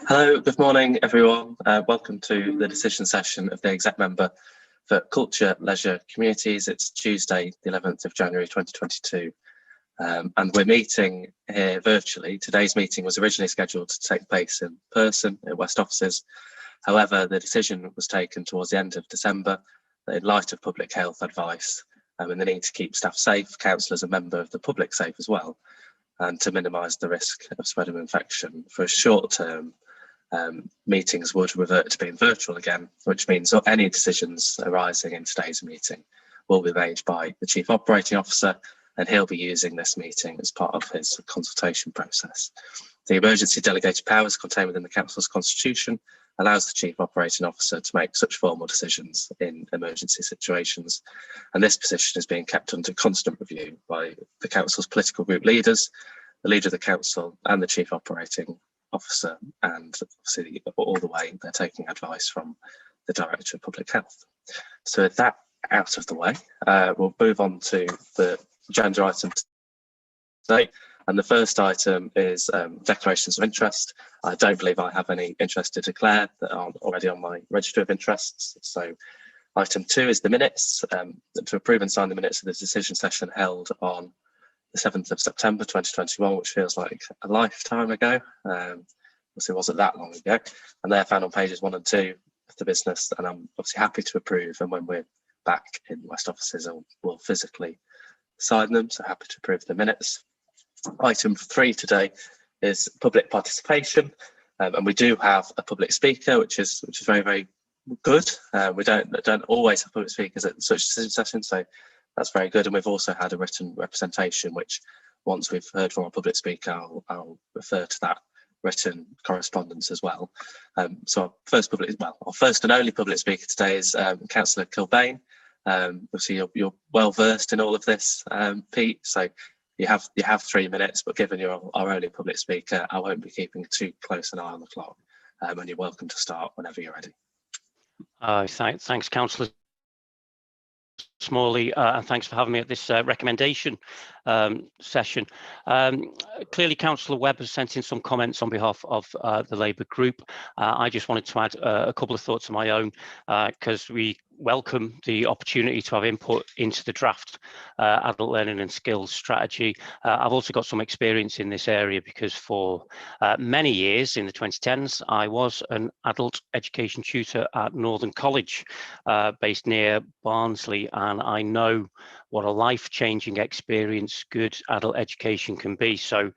Hello, good morning everyone. Welcome to the decision session of the exec member for Culture, Leisure, Communities. It's Tuesday, the 11th of January 2022. And we're meeting here virtually. Today's meeting was originally scheduled to take place in person at West offices. However, the decision was taken towards the end of December that in light of public health advice and the need to keep staff safe, councillors and members of the public safe as well, and to minimise the risk of spread of infection for a short term, meetings would revert to being virtual again, which means that any decisions arising in today's meeting will be made by the Chief Operating Officer, and he'll be using this meeting as part of his consultation process. The emergency delegated powers contained within the Council's constitution allows the Chief Operating Officer to make such formal decisions in emergency situations, and this position is being kept under constant review by the Council's political group leaders, the Leader of the Council and the Chief Operating Officer, and obviously all the way they're taking advice from the Director of Public Health. So with that out of the way, we'll move on to the agenda item today. And the first item is declarations of interest. I don't believe I have any interest to declare that aren't already on my register of interests. So item 2 is the minutes, to approve and sign the minutes of the decision session held on the 7th of September 2021, which feels like a lifetime ago. Obviously it wasn't that long ago. And they're found on pages 1 and 2 of the business, and I'm obviously happy to approve. And when we're back in West offices, we'll physically sign them, so happy to approve the minutes. Item 3 today is public participation, and we do have a public speaker, which is very, very good. We don't always have public speakers at such decision sessions, so that's very good. And we've also had a written representation, which once we've heard from our public speaker, I'll refer to that written correspondence as well. So our first and only public speaker today is Councillor Kilbane. Obviously you're well versed in all of this, Pete. So you have 3 minutes, but given you're our only public speaker, I won't be keeping too close an eye on the clock. And you're welcome to start whenever you're ready. Thanks, Councillor Smalley, and thanks for having me at this recommendation session. Clearly, Councillor Webb has sent in some comments on behalf of the Labour group. I just wanted to add a couple of thoughts of my own, because we welcome the opportunity to have input into the draft adult learning and skills strategy. I've also got some experience in this area because for many years in the 2010s, I was an adult education tutor at Northern College based near Barnsley, and I know what a life-changing experience good adult education can be. So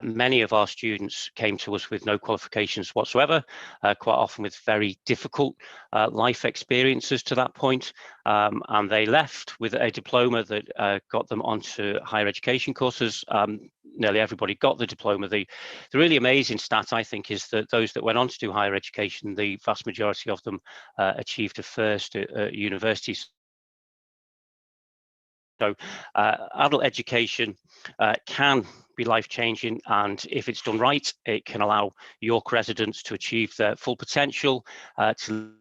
many of our students came to us with no qualifications whatsoever, quite often with very difficult life experiences to that point, and they left with a diploma that got them onto higher education courses. Nearly everybody got the diploma. The really amazing stat, I think, is that those that went on to do higher education, the vast majority of them achieved a first at universities. So adult education can be life-changing, and if it's done right, it can allow York residents to achieve their full potential, to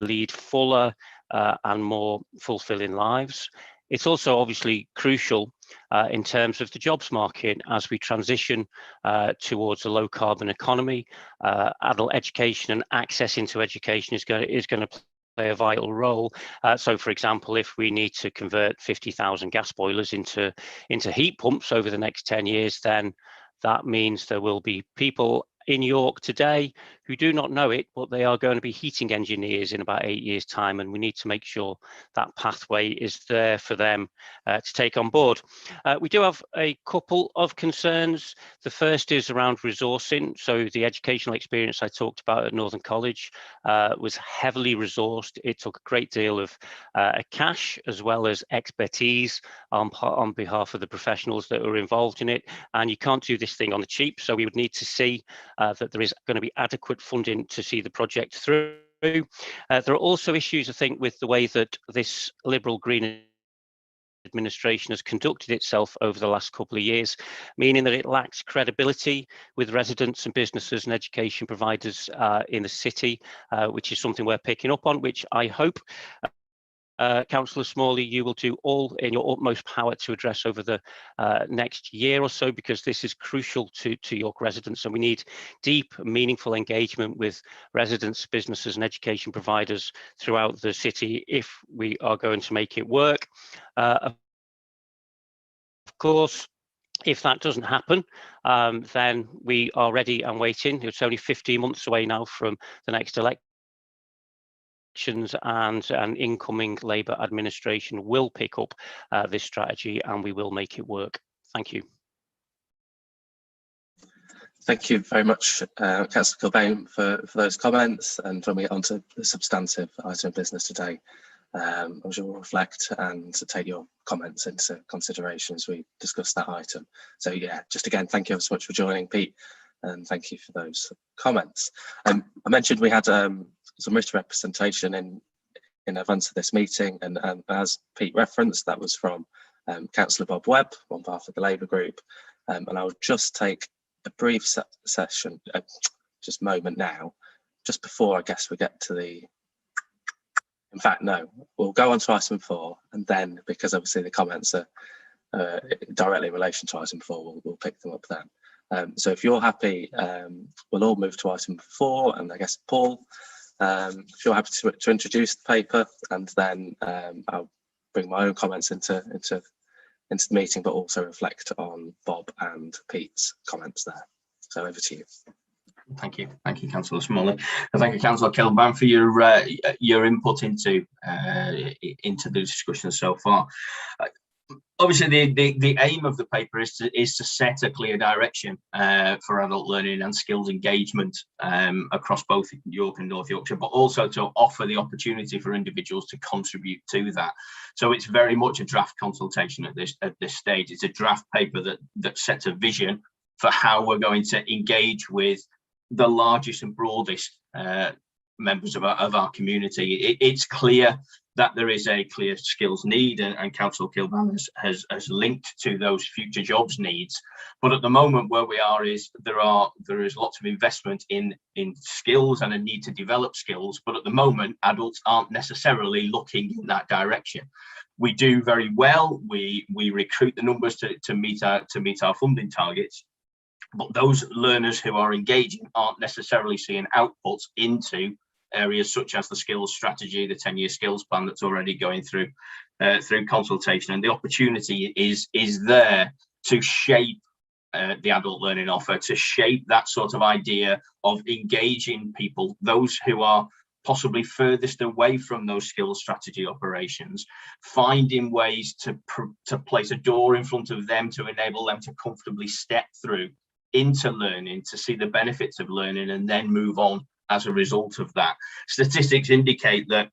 lead fuller and more fulfilling lives. It's also obviously crucial in terms of the jobs market as we transition towards a low-carbon economy. Adult education and access into education is going to play a vital role. So, for example, if we need to convert 50,000 gas boilers into heat pumps over the next 10 years, then that means there will be people in York today who do not know it, but they are going to be heating engineers in about 8 years' time, and we need to make sure that pathway is there for them to take on board. We do have a couple of concerns. The first is around resourcing. So the educational experience I talked about at Northern College was heavily resourced. It took a great deal of cash as well as expertise on behalf of the professionals that were involved in it, and you can't do this thing on the cheap, so we would need to see that there is going to be adequate funding to see the project through. There are also issues, I think, with the way that this Liberal Green administration has conducted itself over the last couple of years, meaning that it lacks credibility with residents and businesses and education providers in the city, which is something we're picking up on, which I hope Councillor Smalley, you will do all in your utmost power to address over the next year or so, because this is crucial to York residents, and we need deep, meaningful engagement with residents, businesses and education providers throughout the city if we are going to make it work. Of course, if that doesn't happen, then we are ready and waiting. It's only 15 months away now from the next election, and an incoming Labour administration will pick up this strategy and we will make it work. Thank you. Thank you very much, Councillor Kilbane, for those comments. And when we get on to the substantive item of business today, I shall reflect and take your comments into consideration as we discuss that item. So yeah, just again, thank you ever so much for joining, Pete, and thank you for those comments. I mentioned we had some written representation in advance of this meeting, and as Pete referenced, that was from Councillor Bob Webb on behalf of the Labour group, and I'll just take a brief moment now, just before I guess we get to the, in fact no, we'll go on to item 4, and then, because obviously the comments are directly in relation to item 4, we'll pick them up then. So if you're happy, we'll all move to item 4, and I guess Paul, if you're happy to introduce the paper, and then I'll bring my own comments into the meeting, but also reflect on Bob and Pete's comments there. So over to you. Thank you, Councillor Smalley, and thank you, Councillor Kilbane, for your input into the discussion so far. Obviously, the aim of the paper is to set a clear direction for adult learning and skills engagement across both York and North Yorkshire, but also to offer the opportunity for individuals to contribute to that. So it's very much a draft consultation at this stage. It's a draft paper that sets a vision for how we're going to engage with the largest and broadest members of our community. It's clear that there is a clear skills need, and Councillor Kilbane has linked to those future jobs needs. But at the moment where we are is there is lots of investment in skills and a need to develop skills, but at the moment adults aren't necessarily looking in that direction. We do very well, we recruit the numbers to meet our funding targets, but those learners who are engaging aren't necessarily seeing outputs into areas such as the skills strategy, the 10-year skills plan that's already going through consultation. And the opportunity is there to shape the adult learning offer, to shape that sort of idea of engaging people, those who are possibly furthest away from those skills strategy operations, finding ways to place a door in front of them to enable them to comfortably step through into learning, to see the benefits of learning, and then move on as a result of that. Statistics indicate that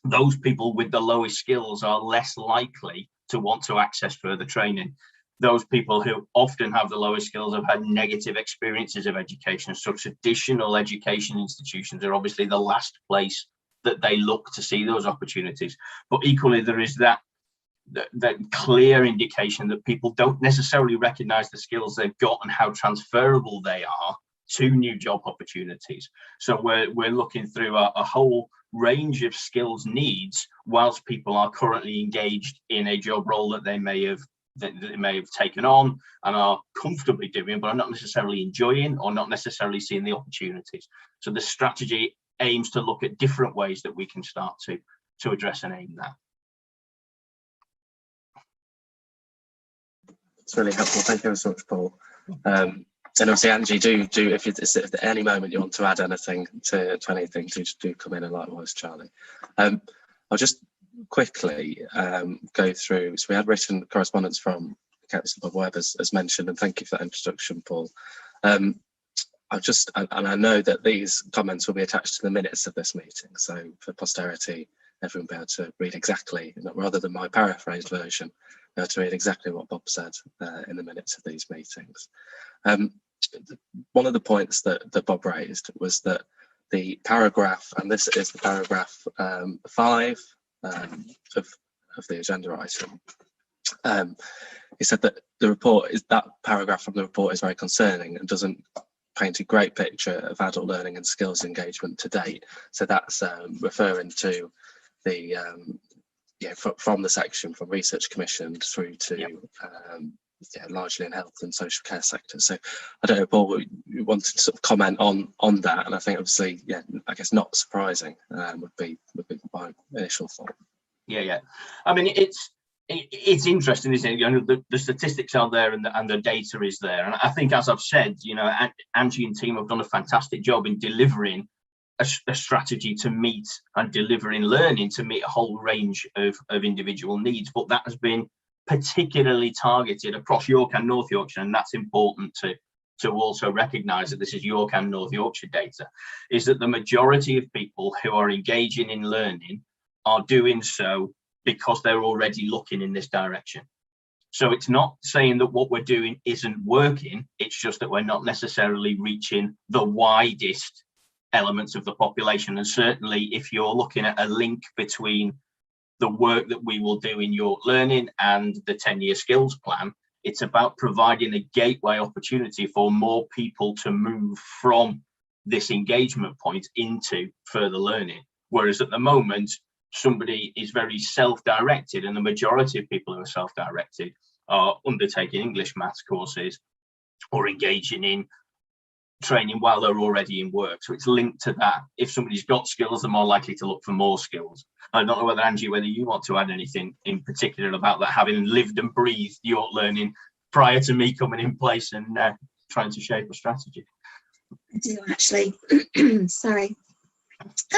those people with the lowest skills are less likely to want to access further training. Those people who often have the lowest skills have had negative experiences of education, so traditional education institutions are obviously the last place that they look to see those opportunities. But equally, there is that clear indication that people don't necessarily recognize the skills they've got and how transferable they are to new job opportunities. So we're looking through a whole range of skills needs whilst people are currently engaged in a job role that they may have taken on and are comfortably doing, but are not necessarily enjoying or not necessarily seeing the opportunities. So the strategy aims to look at different ways that we can start to address and aim that. It's really helpful. Thank you so much, Paul. And obviously, Angie, do if at any moment you want to add anything to anything, do come in, and likewise, Charlie. I'll just quickly go through. So we had written correspondence from Councillor Bob Webb, as mentioned, and thank you for that introduction, Paul. And I know that these comments will be attached to the minutes of this meeting, so for posterity, everyone will be able to read exactly, rather than my paraphrased version, be able to read exactly what Bob said in the minutes of these meetings. One of the points that Bob raised was that the paragraph, and this is the paragraph 5 of the agenda item. He said that that paragraph from the report is very concerning and doesn't paint a great picture of adult learning and skills engagement to date. So that's referring to the from the section, from research commission through to Yep. largely in health and social care sectors. So I don't know, Paul, you wanted to sort of comment on that, and I think obviously, I guess not surprising would be my initial thought. Yeah. I mean, it's interesting, isn't it? You know, the statistics are there and the data is there, and I think, as I've said, you know, Angie and team have done a fantastic job in delivering a strategy to meet and delivering learning to meet a whole range of individual needs, but that has been particularly targeted across York and North Yorkshire, and that's important to also recognise that this is York and North Yorkshire data, is that the majority of people who are engaging in learning are doing so because they're already looking in this direction. So it's not saying that what we're doing isn't working, it's just that we're not necessarily reaching the widest elements of the population. And certainly if you're looking at a link between the work that we will do in York Learning and the 10-year skills plan, it's about providing a gateway opportunity for more people to move from this engagement point into further learning. Whereas at the moment, somebody is very self-directed, and the majority of people who are self-directed are undertaking English maths courses or engaging in training while they're already in work. So it's linked to that. If somebody's got skills, they're more likely to look for more skills. I don't know whether, Angie, whether you want to add anything in particular about that, having lived and breathed York Learning prior to me coming in place and trying to shape a strategy. I do, actually. Sorry.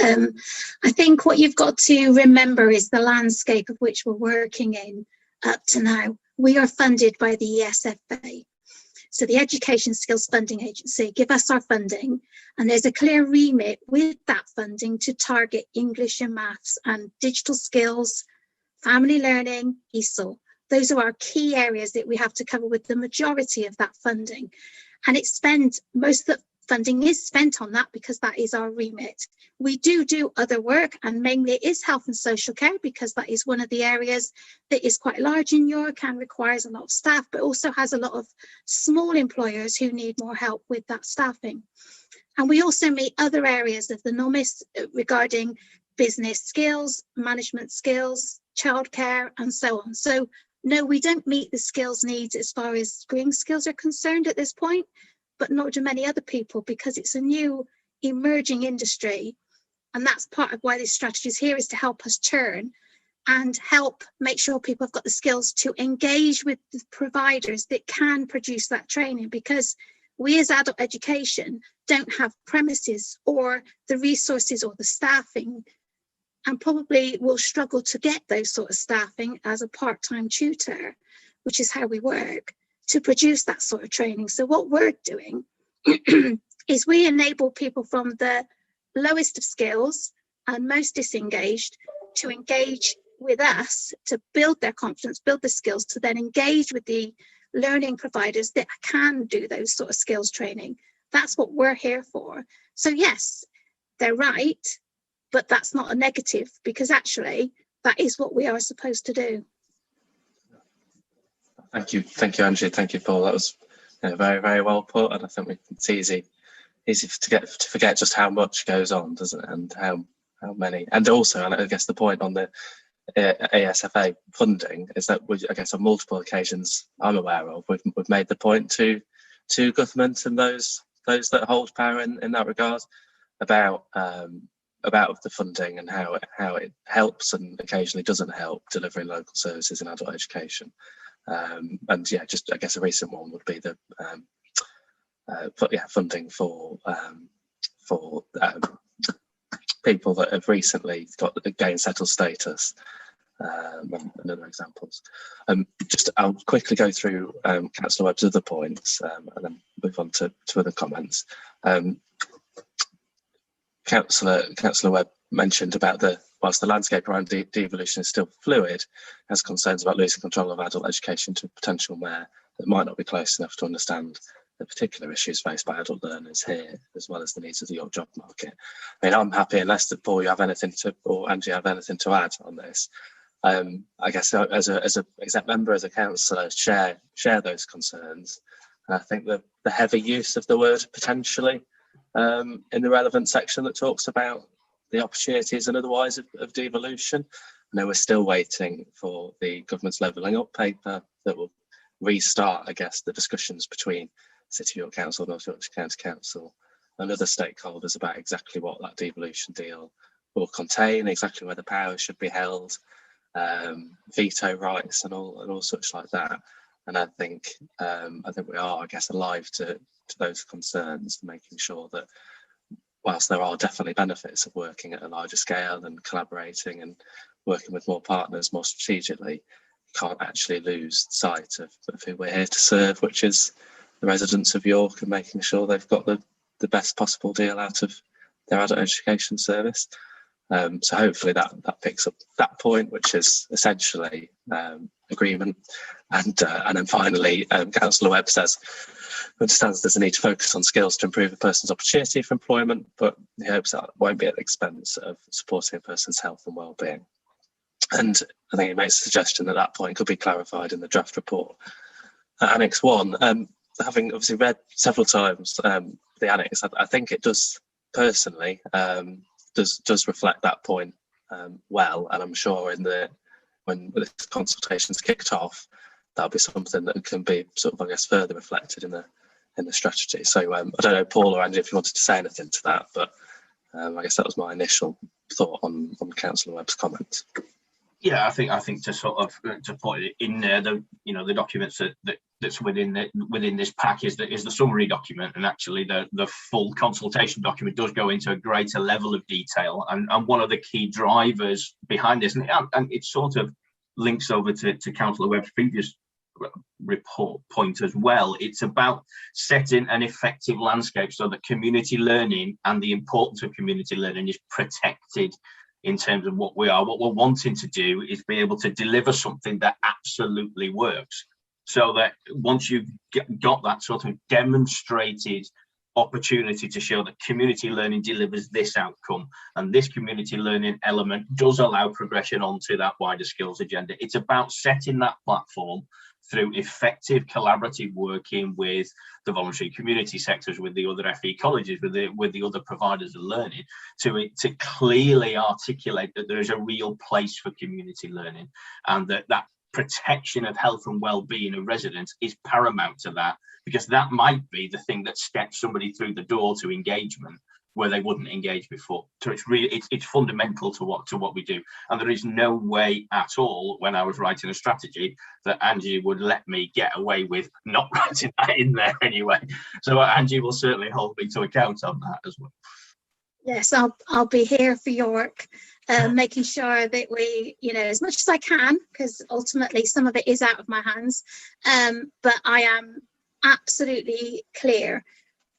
I think what you've got to remember is the landscape of which we're working in up to now. We are funded by the ESFA. So the Education Skills Funding Agency give us our funding, and there's a clear remit with that funding to target English and maths and digital skills, family learning, ESOL. Those are our key areas that we have to cover with the majority of that funding. And most of the funding is spent on that because that is our remit. We do other work, and mainly it is health and social care, because that is one of the areas that is quite large in York and requires a lot of staff, but also has a lot of small employers who need more help with that staffing. And we also meet other areas of the NOMIS regarding business skills, management skills, childcare, and so on. So no, we don't meet the skills needs as far as screening skills are concerned at this point, but nor do many other people, because it's a new emerging industry. And that's part of why this strategy is here, is to help us churn and help make sure people have got the skills to engage with the providers that can produce that training, because we as adult education don't have premises or the resources or the staffing, and probably will struggle to get those sort of staffing as a part-time tutor, which is how we work, to produce that sort of training. So what we're doing is we enable people from the lowest of skills and most disengaged to engage with us, to build their confidence, build the skills, to then engage with the learning providers that can do those sort of skills training. That's what we're here for. So yes, they're right, but that's not a negative, because actually that is what we are supposed to do. Thank you, Angie. Thank you, Paul. That was very, very well put, and I think it's easy to forget just how much goes on, doesn't it, and how many. And also, and I guess the point on the ASFA funding is that I guess on multiple occasions I'm aware of, we've made the point to government and those that hold power in that regard about the funding and how it helps and occasionally doesn't help delivering local services in adult education. And yeah, just I guess a recent one would be the funding for people that have recently gained settled status, and other examples. I'll quickly go through Councillor Webb's other points, and then move on to other comments. Councillor Webb mentioned about whilst the landscape around devolution is still fluid, has concerns about losing control of adult education to a potential mayor that might not be close enough to understand the particular issues faced by adult learners here, as well as the needs of the York job market. I mean, I'm happy, unless Paul, you have anything or Angie have anything to add on this. I guess as a exec member, as a councillor, share those concerns. And I think the heavy use of the word potentially in the relevant section that talks about the opportunities and otherwise of devolution, know we're still waiting for the government's levelling up paper that will restart, I guess, the discussions between City of York Council, North Yorkshire County Council and other stakeholders about exactly what that devolution deal will contain, exactly where the powers should be held, veto rights and all such like that. And I think we are, I guess, alive to those concerns, making sure that whilst there are definitely benefits of working at a larger scale and collaborating and working with more partners more strategically, you can't actually lose sight of who we're here to serve, which is the residents of York, and making sure they've got the best possible deal out of their adult education service. So hopefully that picks up that point, which is essentially agreement. And then finally, Councillor Webb says, understands there's a need to focus on skills to improve a person's opportunity for employment, but he hopes that won't be at the expense of supporting a person's health and well-being. And I think he makes a suggestion that point could be clarified in the draft report. Annex 1, having obviously read several times the annex, I think it does personally does reflect that point well, and I'm sure when this consultation's kicked off, that'll be something that can be sort of, I guess, further reflected in the strategy. So I don't know, Paul or Andy, if you wanted to say anything to that, but I guess that was my initial thought on Councillor Webb's comments. Yeah, I think to sort of to put it in there, the documents that's within this pack is the summary document, and actually the full consultation document does go into a greater level of detail. And one of the key drivers behind this, and it sort of links over to Councillor Webb's previous report point as well. It's about setting an effective landscape so that community learning and the importance of community learning is protected. In terms of what we're wanting to do is be able to deliver something that absolutely works, so that once you've got that sort of demonstrated opportunity to show that community learning delivers this outcome, and this community learning element does allow progression onto that wider skills agenda. It's about setting that platform through effective collaborative working with the voluntary community sectors, with the other FE colleges, with the other providers of learning, to clearly articulate that there is a real place for community learning, and that protection of health and well-being of residents is paramount to that, because that might be the thing that steps somebody through the door to engagement where they wouldn't engage before. So it's fundamental to what we do, and there is no way at all, when I was writing a strategy, that Angie would let me get away with not writing that in there anyway. So Angie will certainly hold me to account on that as well. Yes, I'll be here for York, making sure that we, as much as I can, because ultimately some of it is out of my hands, but I am absolutely clear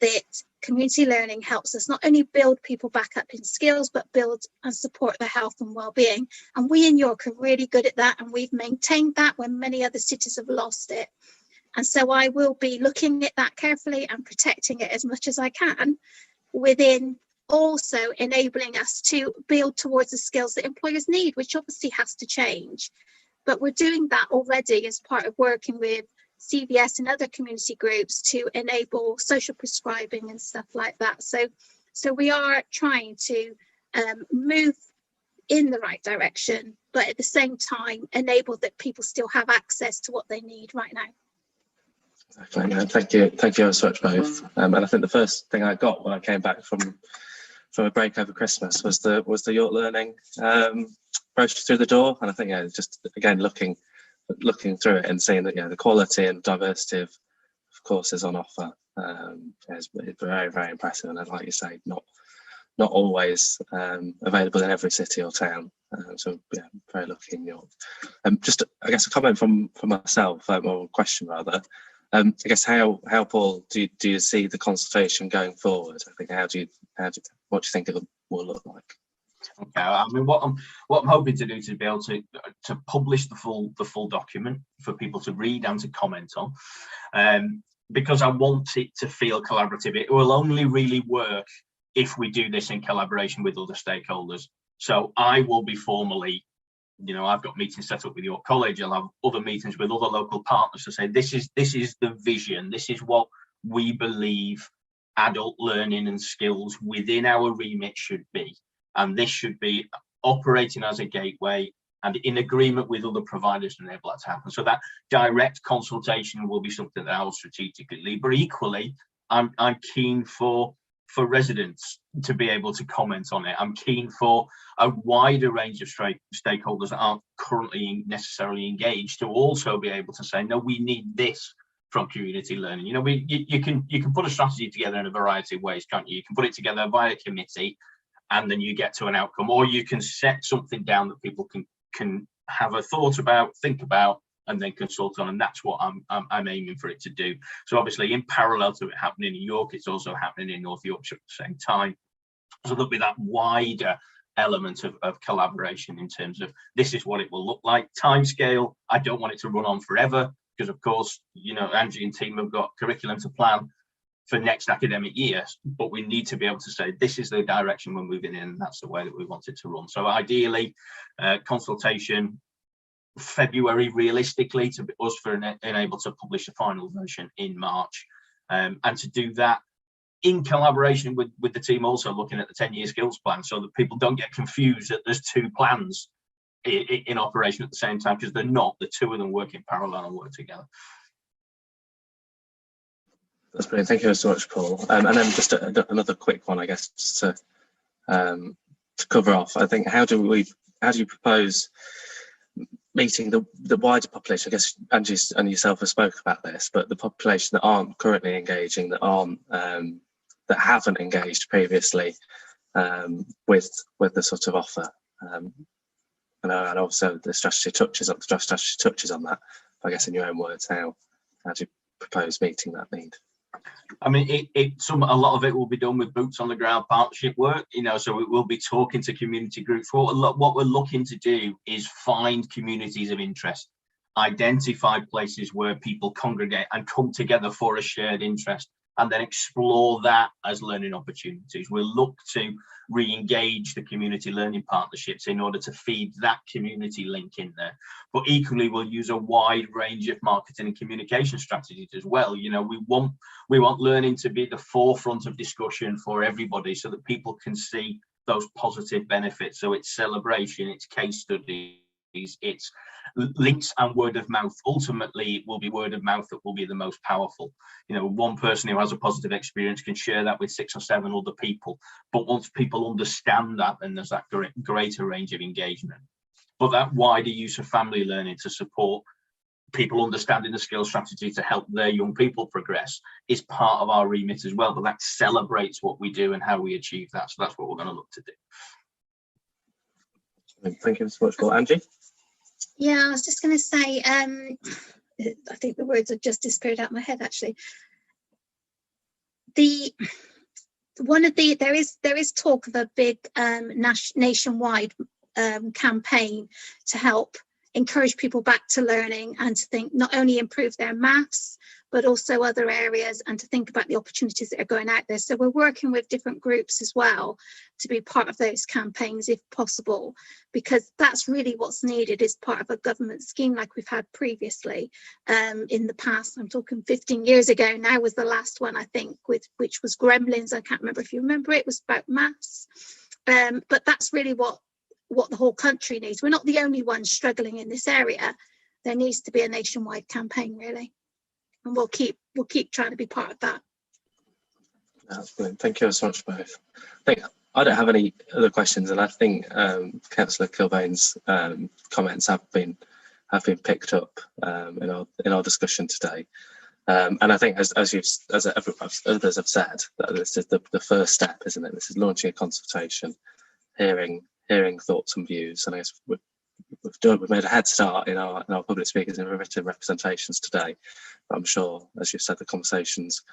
that community learning helps us not only build people back up in skills, but build and support their health and well-being. And we in York are really good at that, and we've maintained that when many other cities have lost it. And so I will be looking at that carefully and protecting it as much as I can, within also enabling us to build towards the skills that employers need, which obviously has to change. But we're doing that already as part of working with CVS and other community groups to enable social prescribing and stuff like that. So we are trying to move in the right direction, but at the same time enable that people still have access to what they need right now. Exactly. Thank you so much both. And I think the first thing I got when I came back from a break over Christmas was the York Learning brochure through the door, and I think just again looking through it and seeing that the quality and diversity of courses on offer is very, very impressive, and like you say, not always available in every city or town. So very lucky in York. Just I guess a comment from myself, or a question rather. I guess how Paul do you see the consultation going forward? I think what do you think it will look like? Okay, I mean, what I'm hoping to do is to be able to publish the full document for people to read and to comment on, because I want it to feel collaborative. It will only really work if we do this in collaboration with other stakeholders. So I will be formally, I've got meetings set up with York College. I'll have other meetings with other local partners to say this is the vision. This is what we believe adult learning and skills within our remit should be. And this should be operating as a gateway and in agreement with other providers to enable that to happen. So that direct consultation will be something that I will strategically lead, but equally I'm keen for residents to be able to comment on it. I'm keen for a wider range of stakeholders that aren't currently necessarily engaged to also be able to say, no, we need this from community learning. You know, you can put a strategy together in a variety of ways, can't you? You can put it together via committee and then you get to an outcome, or you can set something down that people can have a thought about, think about, and then consult on, and that's what I'm aiming for it to do. So obviously in parallel to it happening in York, it's also happening in North Yorkshire at the same time. So there'll be that wider element of collaboration in terms of this is what it will look like. Timescale, I don't want it to run on forever, because of course, you know, Angie and team have got curriculum to plan for next academic year, but we need to be able to say this is the direction we're moving in, and that's the way that we want it to run. So ideally, consultation February realistically to us for enable to publish a final version in March, and to do that in collaboration with the team, also looking at the 10-year skills plan, so that people don't get confused that there's two plans in operation at the same time, because they're not. The two of them work in parallel and work together. That's brilliant. Thank you so much, Paul. And then just another quick one, I guess, just to cover off. I think how do you propose meeting the wider population? I guess Angie and yourself have spoken about this, but the population that aren't currently engaging, that aren't that haven't engaged previously with the sort of offer. And also the strategy touches on that. I guess in your own words, how do you propose meeting that need? I mean, a lot of it will be done with boots on the ground partnership work, you know, so we will be talking to community groups. What we're looking to do is find communities of interest, identify places where people congregate and come together for a shared interest, and then explore that as learning opportunities. We'll look to re-engage the community learning partnerships in order to feed that community link in there. But equally, we'll use a wide range of marketing and communication strategies as well. You know, we want learning to be the forefront of discussion for everybody, so that people can see those positive benefits. So it's celebration, it's case studies, it's links and word of mouth. Ultimately, it will be word of mouth that will be the most powerful. You know, one person who has a positive experience can share that with 6 or 7 other people. But once people understand that, then there's that greater range of engagement. But that wider use of family learning to support people understanding the skill strategy to help their young people progress is part of our remit as well. But that celebrates what we do and how we achieve that. So that's what we're going to look to do. Thank you so much, Paul. Angie? Yeah, I was just going to say, I think the words have just disappeared out of my head, actually. There is talk of a big nationwide campaign to help encourage people back to learning and to think, not only improve their maths, but also other areas, and to think about the opportunities that are going out there. So we're working with different groups as well to be part of those campaigns if possible, because that's really what's needed, is part of a government scheme like we've had previously in the past. I'm talking 15 years ago now was the last one, I think, which was Gremlins. I can't remember if you remember it was about maths. But that's really what the whole country needs. We're not the only ones struggling in this area. There needs to be a nationwide campaign, really. And we'll keep trying to be part of that. That's brilliant. Thank you so much, both. I don't have any other questions, and I think Councillor Kilbane's comments have been picked up in our discussion today. And I think, as others have said, that this is the first step, isn't it? This is launching a consultation, hearing thoughts and views, and I guess we've made a head start in our public speakers and written representations today. But I'm sure, as you've said, the conversations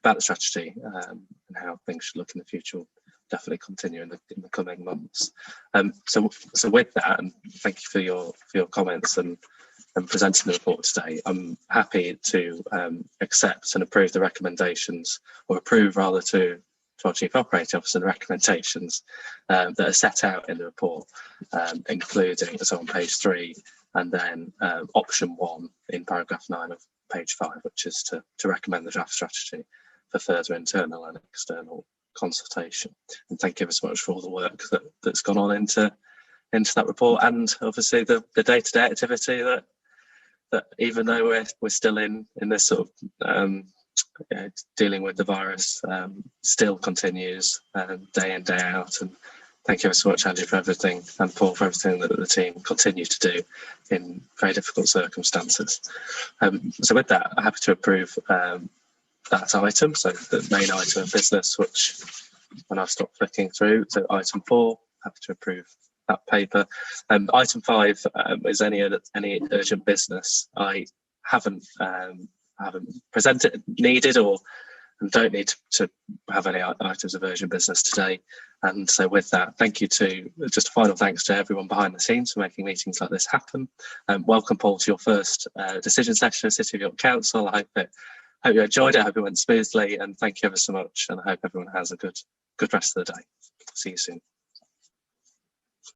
about the strategy and how things should look in the future will definitely continue in the coming months. So with that, and thank you for your comments and presenting the report today, I'm happy to accept and approve the recommendations, or approve rather to our Chief Operating Officer the recommendations that are set out in the report, including, so on page 3, and then option 1 in paragraph 9 of page 5, which is to recommend the draft strategy for further internal and external consultation. And thank you so much for all the work that's gone on into into that report, and obviously the day-to-day activity that even though we're still in this sort of dealing with the virus, still continues day in, day out. And thank you so much, Andrew, for everything, and Paul, for everything that the team continue to do in very difficult circumstances. So with that, I'm happy to approve that item, so the main item of business, which when I stop flicking through, so item 4, happy to approve that paper. Item 5 is any urgent business. I haven't presented, needed, or and don't need to have any items of urgent business today. And so with that, thank you just a final thanks to everyone behind the scenes for making meetings like this happen. Welcome, Paul, to your first decision session as City of York Council. I hope you enjoyed it. I hope it went smoothly, and thank you ever so much. And I hope everyone has a good rest of the day. See you soon.